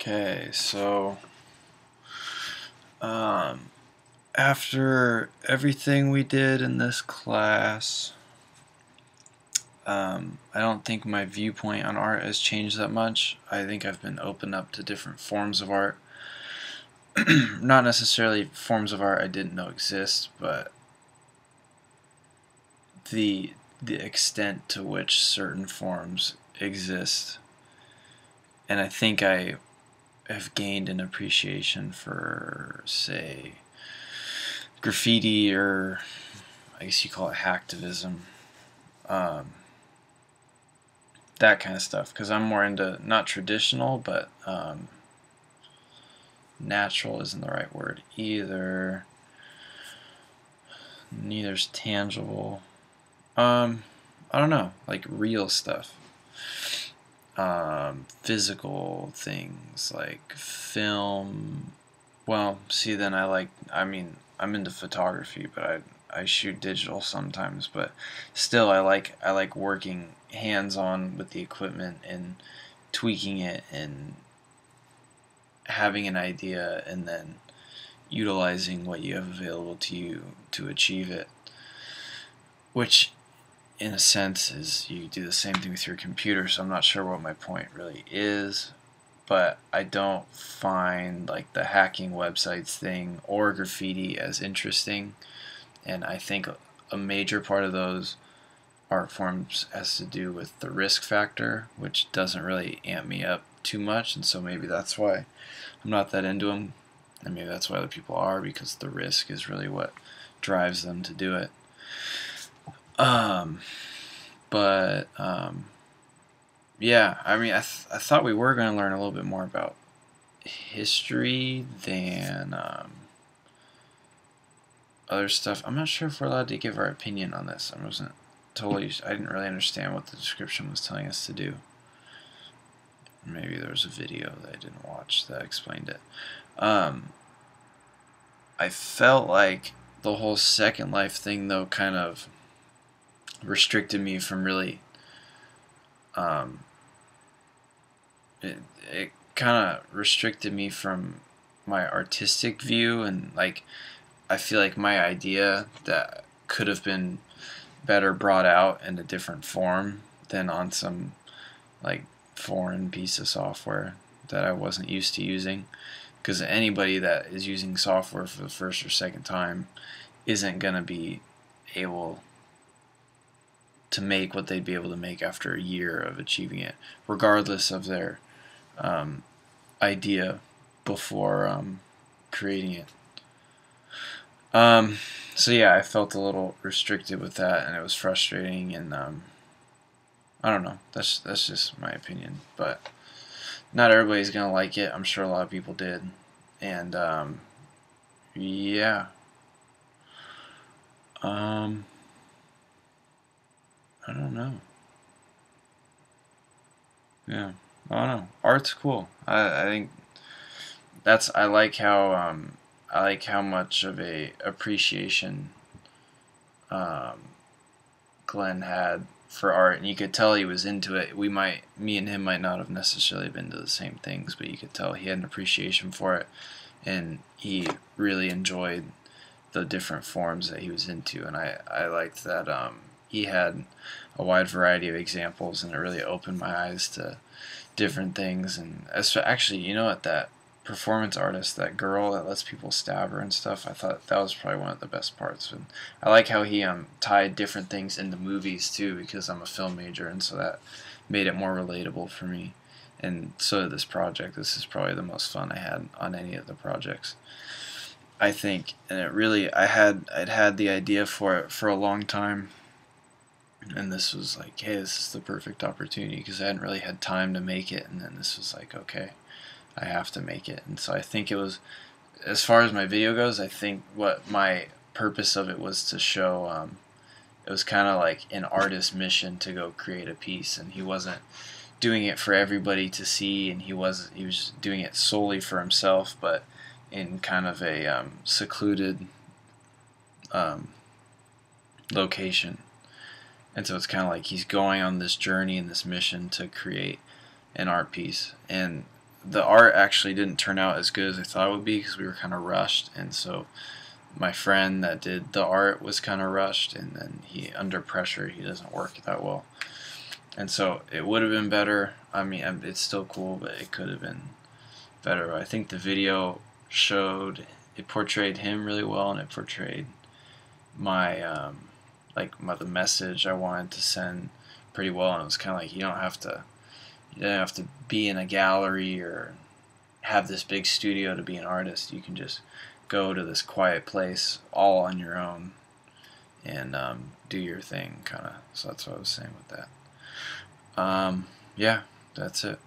Okay, so after everything we did in this class, I don't think my viewpoint on art has changed that much. I think I've been opened up to different forms of art. Not necessarily forms of art I didn't know exist, but the extent to which certain forms exist. And I think I have gained an appreciation for, say, graffiti, or I guess you call it hacktivism, that kind of stuff, because I'm more into not traditional, but natural isn't the right word either. Neither's tangible. I don't know, like real stuff. Physical things like film. Well, see, then I'm into photography, but I shoot digital sometimes, but still I like working hands-on with the equipment and tweaking it and having an idea and then utilizing what you have available to you to achieve it, which in a sense is you do the same thing with your computer. So I'm not sure what my point really is, but I don't find like the hacking websites thing or graffiti as interesting, and I think a major part of those art forms has to do with the risk factor, which doesn't really amp me up too much, and so maybe that's why I'm not that into them, and maybe that's why other people are, because the risk is really what drives them to do it. But yeah, I mean, I thought we were going to learn a little bit more about history than other stuff. I'm not sure if we're allowed to give our opinion on this. I didn't really understand what the description was telling us to do. Maybe there was a video that I didn't watch that explained it. I felt like the whole Second Life thing, though, kind of restricted me from really it kind of restricted me from my artistic view, and like I feel like my idea that could have been better brought out in a different form than on some like foreign piece of software that I wasn't used to using, because anybody that is using software for the first or second time isn't going to be able to make what they'd be able to make after a year of achieving it, regardless of their idea before creating it. So yeah, I felt a little restricted with that, and it was frustrating, and I don't know. That's just my opinion, but not everybody's gonna like it. I'm sure a lot of people did, and yeah. I don't know. Yeah, I don't know. Art's cool. I think I like how much of a appreciation um, Glenn had for art, and you could tell he was into it. Me and him might not have necessarily been to the same things, but you could tell he had an appreciation for it, and he really enjoyed the different forms that he was into, and I liked that he had a wide variety of examples, and it really opened my eyes to different things. And actually, you know what, that performance artist, that girl that lets people stab her and stuff, I thought that was probably one of the best parts. And I like how he tied different things into movies too, because I'm a film major, and so that made it more relatable for me. And so this project, this is probably the most fun I had on any of the projects, I think. And it really, I'd had the idea for it for a long time, and this was like, hey, this is the perfect opportunity, because I hadn't really had time to make it, and then this was like, okay, I have to make it. And so I think it was, as far as my video goes, I think what my purpose of it was to show, it was kind of like an artist's mission to go create a piece, and he wasn't doing it for everybody to see, and he was doing it solely for himself, but in kind of a secluded location. And so it's kind of like he's going on this journey and this mission to create an art piece. And the art actually didn't turn out as good as I thought it would be because we were kind of rushed, and so my friend that did the art was kind of rushed, and then he, under pressure, he doesn't work that well. And so it would have been better. I mean, it's still cool, but it could have been better. I think the video showed, it portrayed him really well, and it portrayed my the message I wanted to send pretty well. And it was kind of like, you don't have to be in a gallery or have this big studio to be an artist. You can just go to this quiet place all on your own and do your thing, kind of. So that's what I was saying with that. Yeah, that's it.